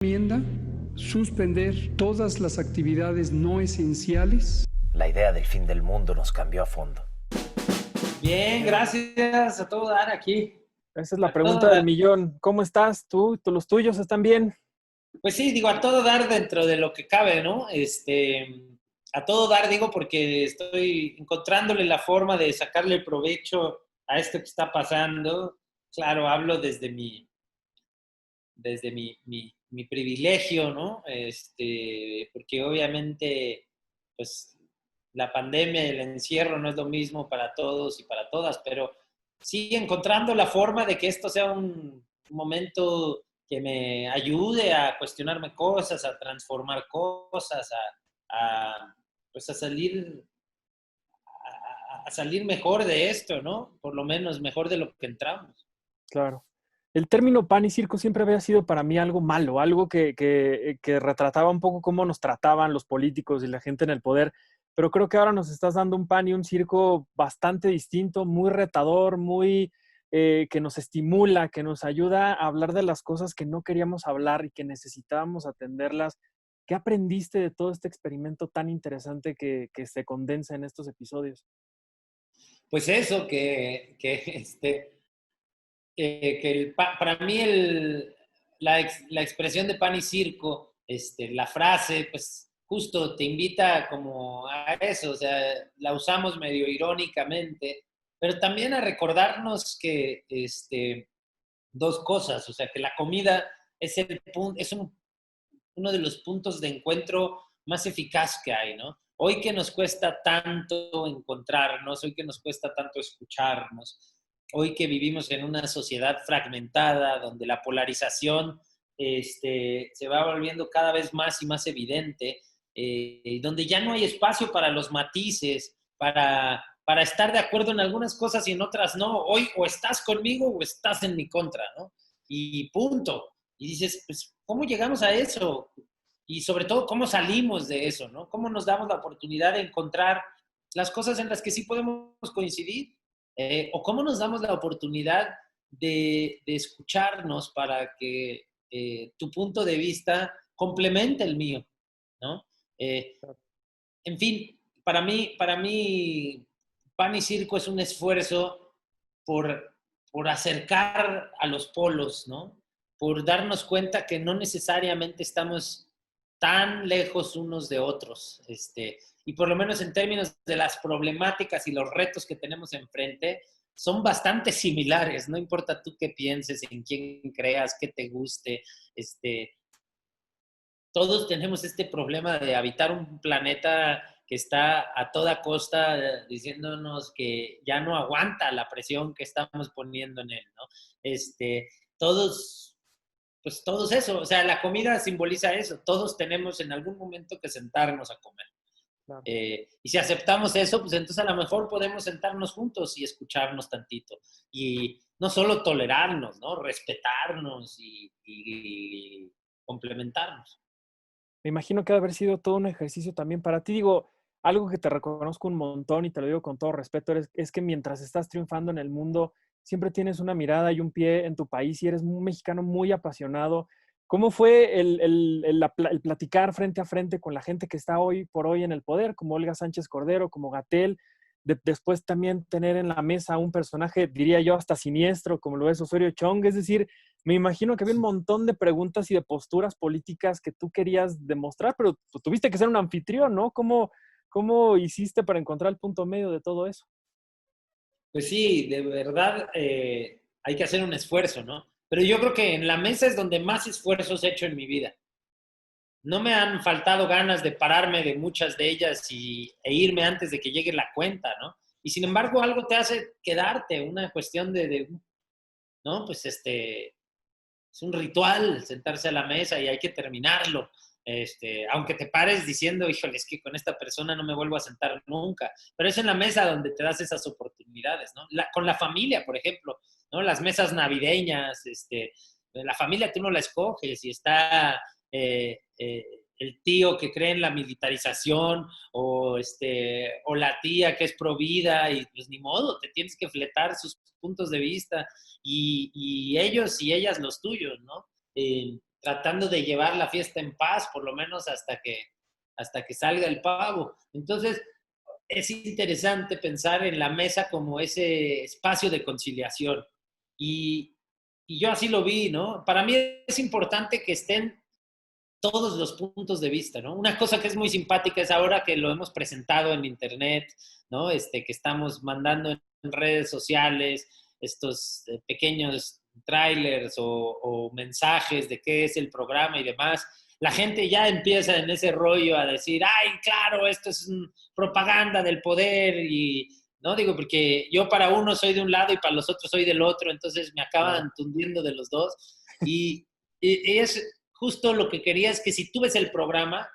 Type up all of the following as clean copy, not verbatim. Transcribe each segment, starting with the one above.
Recomienda suspender todas las actividades no esenciales. La idea del fin del mundo nos cambió a fondo. Bien, gracias, a todo dar aquí. Esa es la A pregunta todo del dar. millón. ¿Cómo estás tú? ¿Los tuyos están bien? Pues sí, digo, a todo dar dentro de lo que cabe, ¿no? A todo dar, digo, porque estoy encontrándole la forma de sacarle provecho a esto que está pasando. Claro, hablo desde mi privilegio, ¿no? Porque obviamente, pues, la pandemia y el encierro no es lo mismo para todos y para todas, pero sí encontrando la forma de que esto sea un momento que me ayude a cuestionarme cosas, a transformar cosas, pues a salir mejor de esto, ¿no? Por lo menos mejor de lo que entramos. Claro. El término pan y circo siempre había sido para mí algo malo, algo que retrataba un poco cómo nos trataban los políticos y la gente en el poder, pero creo que ahora nos estás dando un pan y un circo bastante distinto, muy retador, muy que nos estimula, que nos ayuda a hablar de las cosas que no queríamos hablar y que necesitábamos atenderlas. ¿Qué aprendiste de todo este experimento tan interesante que se condensa en estos episodios? Pues eso, para mí la expresión de pan y circo, la frase, pues justo te invita como a eso, o sea, la usamos medio irónicamente, pero también a recordarnos que dos cosas, o sea, que la comida es uno de los puntos de encuentro más eficaz que hay, ¿no? Hoy que nos cuesta tanto encontrarnos, hoy que nos cuesta tanto escucharnos, hoy que vivimos en una sociedad fragmentada, donde la polarización se va volviendo cada vez más y más evidente, donde ya no hay espacio para los matices, para estar de acuerdo en algunas cosas y en otras no. Hoy o estás conmigo o estás en mi contra, ¿no? Y punto. Y dices, pues, ¿cómo llegamos a eso? Y sobre todo, ¿cómo salimos de eso, no? ¿Cómo nos damos la oportunidad de encontrar las cosas en las que sí podemos coincidir? ¿O cómo nos damos la oportunidad de escucharnos para que tu punto de vista complemente el mío, ¿no? Eh, en fin, para mí, Pan y Circo es un esfuerzo por, por acercar a los polos, ¿no? Por darnos cuenta que no necesariamente estamos tan lejos unos de otros, y por lo menos en términos de las problemáticas y los retos que tenemos enfrente, son bastante similares, no importa tú qué pienses, en quién creas, qué te guste, todos tenemos este problema de habitar un planeta que está a toda costa diciéndonos que ya no aguanta la presión que estamos poniendo en él, ¿no? Todos, pues todos eso, o sea, la comida simboliza eso, todos tenemos en algún momento que sentarnos a comer. Claro. Y si aceptamos eso, pues entonces a lo mejor podemos sentarnos juntos y escucharnos tantito. Y no solo tolerarnos, ¿no? Respetarnos y complementarnos. Me imagino que ha de haber sido todo un ejercicio también para ti. Digo, algo que te reconozco un montón y te lo digo con todo respeto, es que mientras estás triunfando en el mundo, siempre tienes una mirada y un pie en tu país y eres un mexicano muy apasionado. ¿Cómo fue el platicar frente a frente con la gente que está hoy por hoy en el poder, como Olga Sánchez Cordero, como Gatell? Después también tener en la mesa un personaje, diría yo, hasta siniestro, como lo es Osorio Chong. Es decir, me imagino que había un montón de preguntas y de posturas políticas que tú querías demostrar, pero tú tuviste que ser un anfitrión, ¿no? ¿Cómo hiciste para encontrar el punto medio de todo eso? Pues sí, de verdad hay que hacer un esfuerzo, ¿no? Pero yo creo que en la mesa es donde más esfuerzos he hecho en mi vida. No me han faltado ganas de pararme de muchas de ellas e irme antes de que llegue la cuenta, ¿no? Y sin embargo, algo te hace quedarte, una cuestión ¿no? Pues es un ritual sentarse a la mesa y hay que terminarlo. Aunque te pares diciendo, híjole, es que con esta persona no me vuelvo a sentar nunca, pero es en la mesa donde te das esas oportunidades, ¿no? Con la familia, por ejemplo, ¿no? Las mesas navideñas, la familia tú no la escoges y está el tío que cree en la militarización o la tía que es pro vida y pues ni modo, te tienes que fletar sus puntos de vista y ellos y ellas los tuyos, ¿no? tratando de llevar la fiesta en paz, por lo menos hasta que salga el pavo. Entonces, es interesante pensar en la mesa como ese espacio de conciliación. Y, y yo así lo vi, ¿no? Para mí es importante que estén todos los puntos de vista, ¿no? Una cosa que es muy simpática es ahora que lo hemos presentado en internet, ¿no? Que estamos mandando en redes sociales estos pequeños trailers o mensajes de qué es el programa y demás. La gente ya empieza en ese rollo a decir, ay, claro, esto es propaganda del poder y, no digo, porque yo para uno soy de un lado y para los otros soy del otro, entonces me acaban tundiendo de los dos. Y es justo lo que quería, es que si tú ves el programa,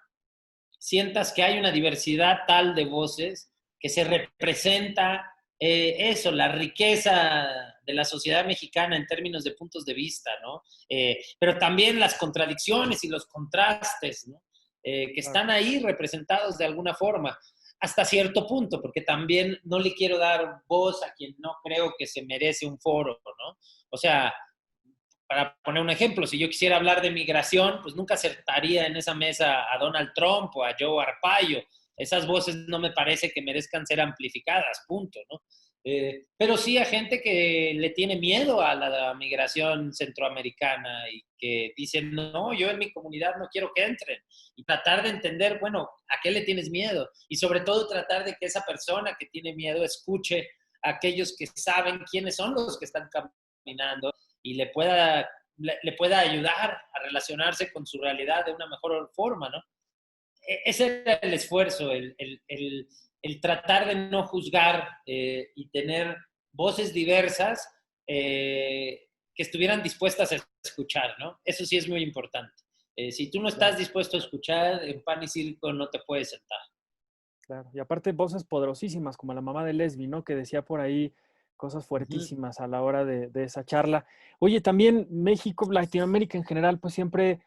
sientas que hay una diversidad tal de voces, que se representa eso, la riqueza de la sociedad mexicana en términos de puntos de vista, ¿no? Pero también las contradicciones y los contrastes, ¿no? Que están ahí representados de alguna forma, hasta cierto punto, porque también no le quiero dar voz a quien no creo que se merece un foro, ¿no? O sea, para poner un ejemplo, si yo quisiera hablar de migración, pues nunca acertaría en esa mesa a Donald Trump o a Joe Arpaio. Esas voces no me parece que merezcan ser amplificadas, punto, ¿no? Pero sí a gente que le tiene miedo a la migración centroamericana y que dicen, no, yo en mi comunidad no quiero que entren. Y tratar de entender, bueno, ¿a qué le tienes miedo? Y sobre todo tratar de que esa persona que tiene miedo escuche a aquellos que saben quiénes son los que están caminando y le pueda ayudar a relacionarse con su realidad de una mejor forma, ¿no? Ese era el esfuerzo, el tratar de no juzgar y tener voces diversas que estuvieran dispuestas a escuchar, ¿no? Eso sí es muy importante. Si tú no estás dispuesto a escuchar, en pan y circo no te puedes sentar. Claro, y aparte voces poderosísimas, como la mamá de Lesbi, ¿no? Que decía por ahí cosas fuertísimas a la hora de esa charla. Oye, también México, Latinoamérica en general, pues siempre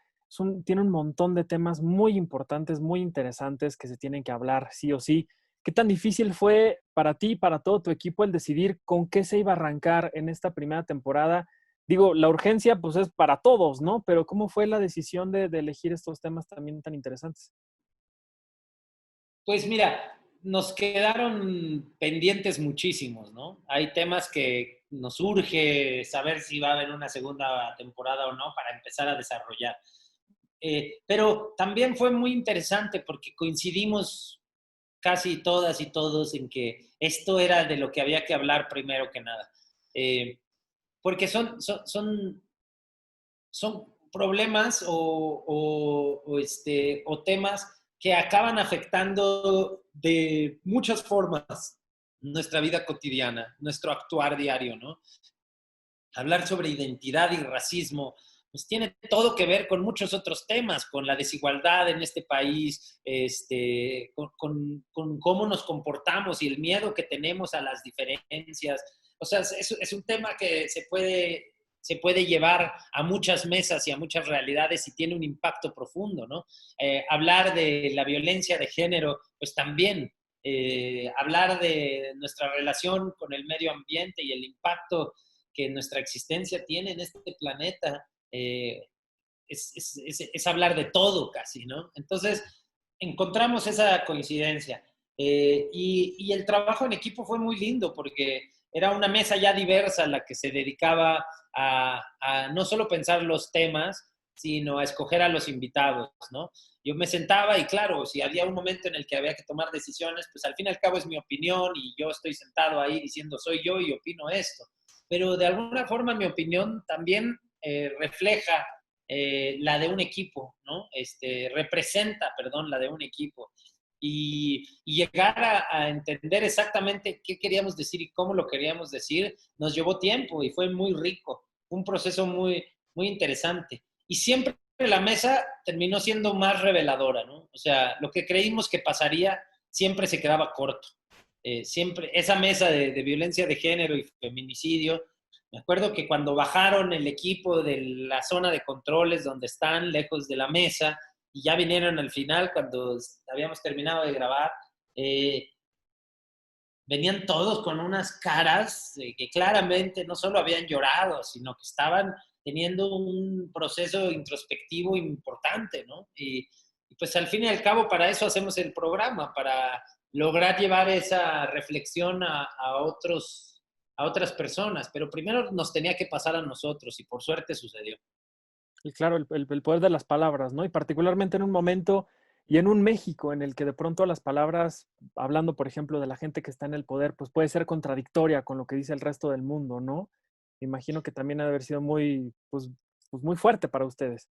tiene un montón de temas muy importantes, muy interesantes que se tienen que hablar sí o sí. ¿Qué tan difícil fue para ti y para todo tu equipo el decidir con qué se iba a arrancar en esta primera temporada? Digo, la urgencia pues es para todos, ¿no? Pero ¿cómo fue la decisión de elegir estos temas también tan interesantes? Pues mira, nos quedaron pendientes muchísimos, ¿no? Hay temas que nos urge saber si va a haber una segunda temporada o no para empezar a desarrollar. Pero también fue muy interesante porque coincidimos casi todas y todos en que esto era de lo que había que hablar primero que nada. Porque son problemas o temas que acaban afectando de muchas formas nuestra vida cotidiana, nuestro actuar diario, ¿no? Hablar sobre identidad y racismo, pues tiene todo que ver con muchos otros temas, con la desigualdad en este país, con cómo nos comportamos y el miedo que tenemos a las diferencias. O sea, es un tema que se puede llevar a muchas mesas y a muchas realidades y tiene un impacto profundo, ¿no? Hablar de la violencia de género, pues también hablar de nuestra relación con el medio ambiente y el impacto que nuestra existencia tiene en este planeta, es hablar de todo casi, ¿no? Entonces, encontramos esa coincidencia. Y el trabajo en equipo fue muy lindo porque era una mesa ya diversa la que se dedicaba a no solo pensar los temas, sino a escoger a los invitados, ¿no? Yo me sentaba y claro, si había un momento en el que había que tomar decisiones, pues al fin y al cabo es mi opinión y yo estoy sentado ahí diciendo soy yo y opino esto. Pero de alguna forma mi opinión también refleja la de un equipo, ¿no? Representa, perdón, la de un equipo. Y llegar a entender exactamente qué queríamos decir y cómo lo queríamos decir, nos llevó tiempo y fue muy rico, un proceso muy, muy interesante. Y siempre la mesa terminó siendo más reveladora, ¿no? O sea, lo que creímos que pasaría siempre se quedaba corto. Siempre, esa mesa de violencia de género y feminicidio, me acuerdo que cuando bajaron el equipo de la zona de controles donde están, lejos de la mesa, y ya vinieron al final cuando habíamos terminado de grabar, venían todos con unas caras que claramente no solo habían llorado, sino que estaban teniendo un proceso introspectivo importante, ¿no? Y pues al fin y al cabo para eso hacemos el programa, para lograr llevar esa reflexión a otras personas, pero primero nos tenía que pasar a nosotros y por suerte sucedió. Y claro, el poder de las palabras, ¿no? Y particularmente en un momento y en un México en el que de pronto las palabras, hablando, por ejemplo, de la gente que está en el poder, pues puede ser contradictoria con lo que dice el resto del mundo, ¿no? Me imagino que también ha de haber sido muy, pues muy fuerte para ustedes.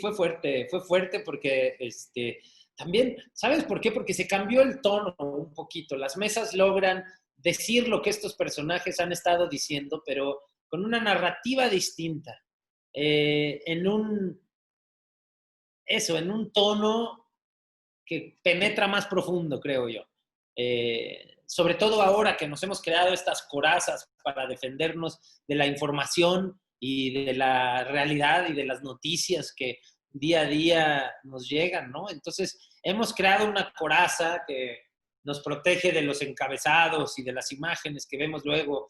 Fue fuerte porque también, ¿sabes por qué? Porque se cambió el tono un poquito. Las mesas logran decir lo que estos personajes han estado diciendo, pero con una narrativa distinta, en en un tono que penetra más profundo, creo yo. Sobre todo ahora que nos hemos creado estas corazas para defendernos de la información y de la realidad y de las noticias que día a día nos llegan, ¿no? Entonces, hemos creado una coraza que nos protege de los encabezados y de las imágenes que vemos luego,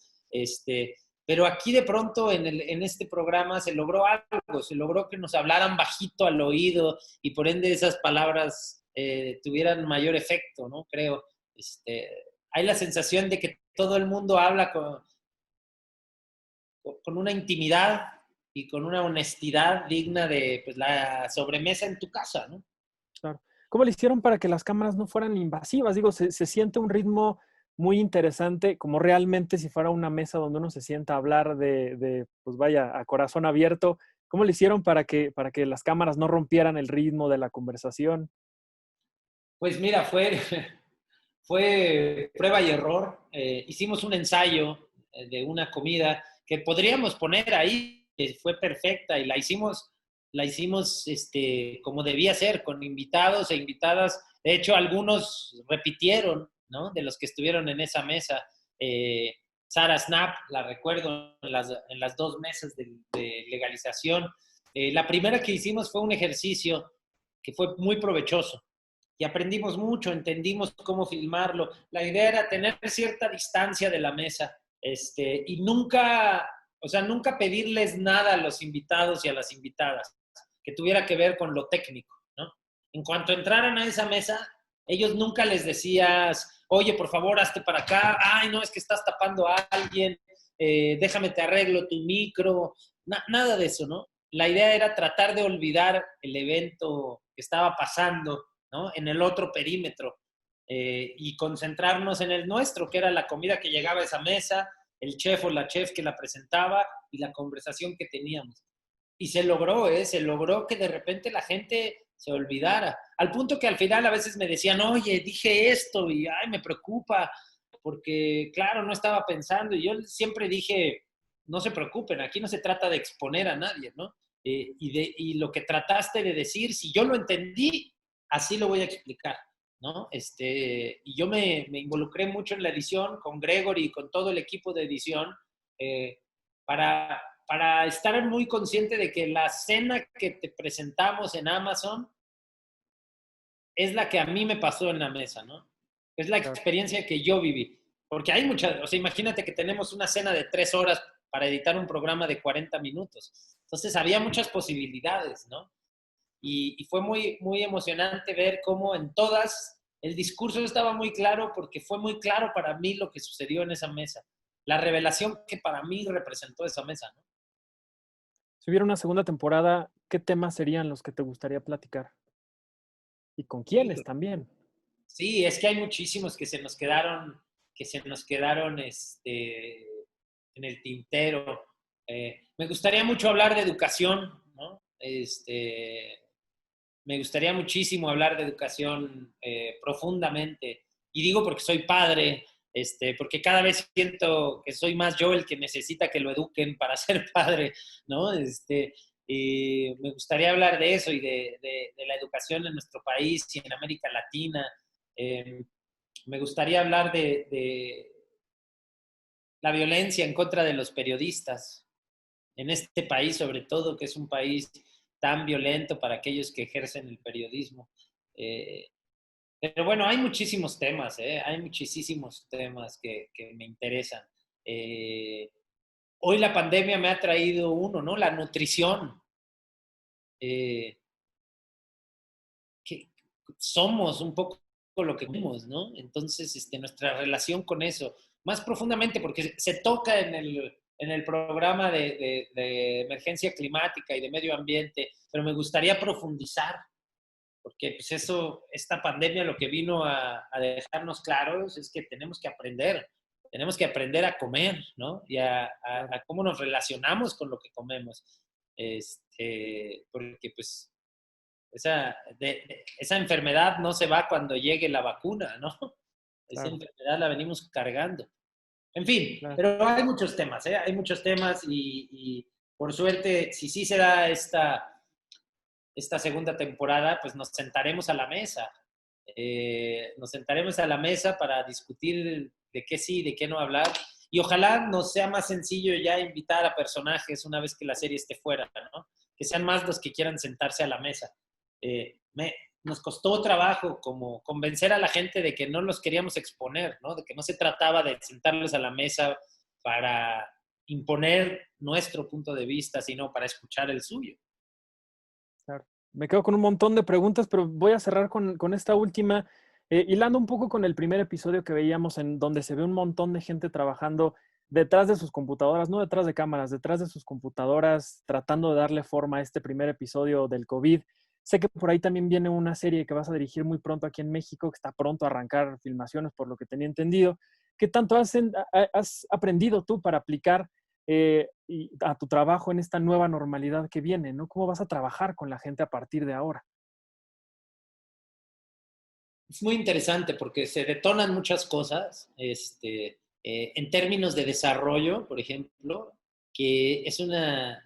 pero aquí de pronto en este programa se logró algo, se logró que nos hablaran bajito al oído y por ende esas palabras tuvieran mayor efecto, ¿no? Creo. Hay la sensación de que todo el mundo habla con una intimidad y con una honestidad digna de pues, la sobremesa en tu casa, ¿no? Claro. ¿Cómo le hicieron para que las cámaras no fueran invasivas? Digo, se siente un ritmo muy interesante, como realmente si fuera una mesa donde uno se sienta a hablar pues vaya, a corazón abierto. ¿Cómo le hicieron para que las cámaras no rompieran el ritmo de la conversación? Pues mira, fue prueba y error. Hicimos un ensayo de una comida que podríamos poner ahí, que fue perfecta y la hicimos como debía ser, con invitados e invitadas. De hecho, algunos repitieron, ¿no? De los que estuvieron en esa mesa. Sara Snap, la recuerdo en las dos mesas de legalización. La primera que hicimos fue un ejercicio que fue muy provechoso y aprendimos mucho, entendimos cómo filmarlo. La idea era tener cierta distancia de la mesa y nunca, o sea, nunca pedirles nada a los invitados y a las invitadas que tuviera que ver con lo técnico, ¿no? En cuanto entraran a esa mesa, ellos nunca les decías, oye, por favor, hazte para acá, ay, no, es que estás tapando a alguien, déjame te arreglo tu micro, nada de eso, ¿no? La idea era tratar de olvidar el evento que estaba pasando, ¿no? En el otro perímetro y concentrarnos en el nuestro, que era la comida que llegaba a esa mesa, el chef o la chef que la presentaba y la conversación que teníamos. Y se logró que de repente la gente se olvidara, al punto que al final a veces me decían, oye, dije esto y ay, me preocupa, porque claro, no estaba pensando y yo siempre dije, no se preocupen, aquí no se trata de exponer a nadie, ¿no? Y lo que trataste de decir, si yo lo entendí, así lo voy a explicar, ¿no? Y yo me involucré mucho en la edición con Gregory y con todo el equipo de edición eh, para estar muy consciente de que la cena que te presentamos en Amazon es la que a mí me pasó en la mesa, ¿no? Es la Claro. experiencia que yo viví. Porque hay muchas, o sea, imagínate que tenemos una cena de 3 horas para editar un programa de 40 minutos. Entonces había muchas posibilidades, ¿no? Y fue muy emocionante ver cómo en todas el discurso estaba muy claro porque fue muy claro para mí lo que sucedió en esa mesa. La revelación que para mí representó esa mesa, ¿no? Si hubiera una segunda temporada, ¿qué temas serían los que te gustaría platicar? ¿Y con quiénes también? Sí, es que hay muchísimos que se nos quedaron en el tintero. Me gustaría mucho hablar de educación, ¿no? Me gustaría muchísimo hablar de educación profundamente. Y digo porque soy padre, porque cada vez siento que soy más yo el que necesita que lo eduquen para ser padre, ¿no? Y me gustaría hablar de eso y de la educación en nuestro país y en América Latina. Eh, Me gustaría hablar de la violencia en contra de los periodistas en este país, sobre todo, que es un país tan violento para aquellos que ejercen el periodismo. Eh, pero bueno, hay muchísimos temas, ¿eh? Hay muchísimos temas que me interesan. Eh, hoy la pandemia me ha traído ¿no? La nutrición. Que somos un poco lo que comemos, ¿no? Entonces, nuestra relación con eso, más profundamente, porque se toca en el programa de emergencia climática y de medio ambiente, pero me gustaría profundizar, porque pues esta pandemia lo que vino a dejarnos claros es que tenemos que aprender a comer, ¿no? Y a cómo nos relacionamos con lo que comemos. Porque pues esa enfermedad no se va cuando llegue la vacuna, ¿no? Esa Claro. enfermedad la venimos cargando. En fin, Claro. pero hay muchos temas, ¿eh? Hay muchos temas y por suerte, si sí se da esta segunda temporada, pues nos sentaremos a la mesa. Nos sentaremos a la mesa para discutir de qué sí, de qué no hablar. Y ojalá nos sea más sencillo ya invitar a personajes una vez que la serie esté fuera, ¿no? Que sean más los que quieran sentarse a la mesa. Nos costó trabajo como convencer a la gente de que no los queríamos exponer, ¿no? De que no se trataba de sentarlos a la mesa para imponer nuestro punto de vista, sino para escuchar el suyo. Claro. Me quedo con un montón de preguntas, pero voy a cerrar con esta última, hilando un poco con el primer episodio que veíamos en donde se ve un montón de gente trabajando detrás de sus computadoras, no detrás de cámaras, detrás de sus computadoras, tratando de darle forma a este primer episodio del COVID. Sé que por ahí también viene una serie que vas a dirigir muy pronto aquí en México, que está pronto a arrancar filmaciones, por lo que tenía entendido. ¿Qué tanto has aprendido tú para aplicar y a tu trabajo en esta nueva normalidad que viene, ¿no? ¿Cómo vas a trabajar con la gente a partir de ahora? Es muy interesante porque se detonan muchas cosas, en términos de desarrollo, por ejemplo, que es una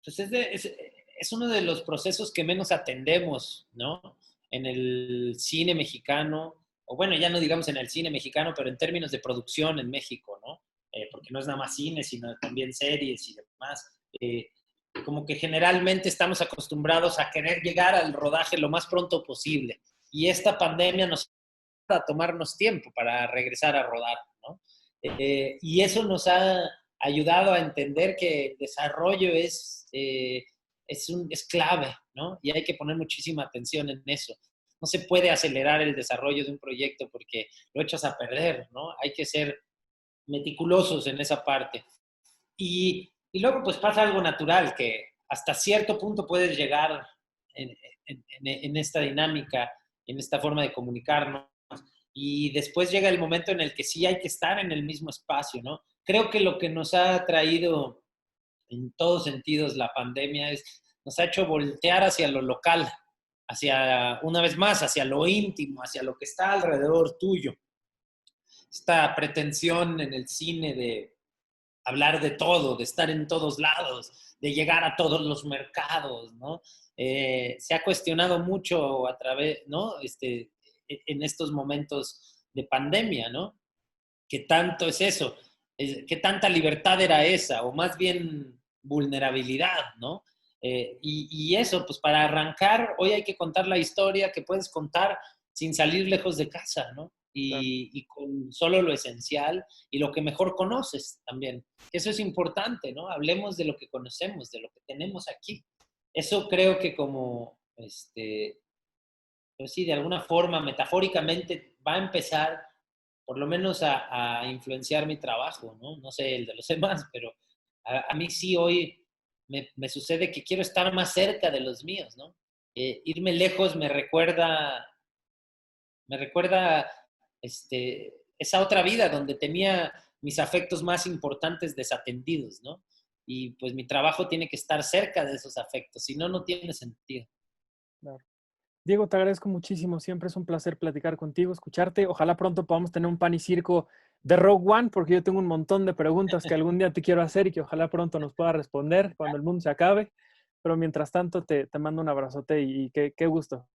pues es uno de los procesos que menos atendemos, ¿no? En el cine mexicano, o bueno, ya no digamos en el cine mexicano, pero en términos de producción en México, ¿no? Porque no es nada más cine, sino también series y demás. Como que generalmente estamos acostumbrados a querer llegar al rodaje lo más pronto posible. Y esta pandemia nos va a tomarnos tiempo para regresar a rodar, ¿no? Y eso nos ha ayudado a entender que el desarrollo es clave, ¿no? Y hay que poner muchísima atención en eso. No se puede acelerar el desarrollo de un proyecto porque lo echas a perder, ¿no? Hay que ser meticulosos en esa parte. Y luego pues pasa algo natural, que hasta cierto punto puedes llegar en esta dinámica, en esta forma de comunicarnos, y después llega el momento en el que sí hay que estar en el mismo espacio, ¿no? Creo que lo que nos ha traído en todos sentidos la pandemia nos ha hecho voltear hacia lo local, una vez más, hacia lo íntimo, hacia lo que está alrededor tuyo. Esta pretensión en el cine de hablar de todo, de estar en todos lados, de llegar a todos los mercados, ¿no? Se ha cuestionado mucho a través, ¿no? En estos momentos de pandemia, ¿no? ¿Qué tanto es eso? ¿Qué tanta libertad era esa? O más bien vulnerabilidad, ¿no? Y eso, pues para arrancar, hoy hay que contar la historia que puedes contar sin salir lejos de casa, ¿no? Claro. Y con solo lo esencial y lo que mejor conoces también. Eso es importante, ¿no? Hablemos de lo que conocemos, de lo que tenemos aquí. Eso creo que como, pues sí, de alguna forma, metafóricamente, va a empezar por lo menos a influenciar mi trabajo, ¿no? No sé el de los demás, pero a mí sí hoy me sucede que quiero estar más cerca de los míos, ¿no? Irme lejos me recuerda esa otra vida donde tenía mis afectos más importantes desatendidos, ¿no? Y pues mi trabajo tiene que estar cerca de esos afectos, si no, no tiene sentido. Claro. Diego, te agradezco muchísimo. Siempre es un placer platicar contigo, escucharte. Ojalá pronto podamos tener un pan y circo de Rogue One, porque yo tengo un montón de preguntas que algún día te quiero hacer y que ojalá pronto nos pueda responder cuando el mundo se acabe. Pero mientras tanto, te mando un abrazote y qué gusto.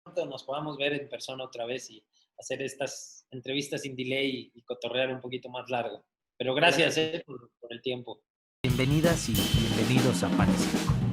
Pronto nos podamos ver en persona otra vez y hacer estas entrevistas sin delay y cotorrear un poquito más largo. Pero gracias por el tiempo. Bienvenidas y bienvenidos a Pan y Circo.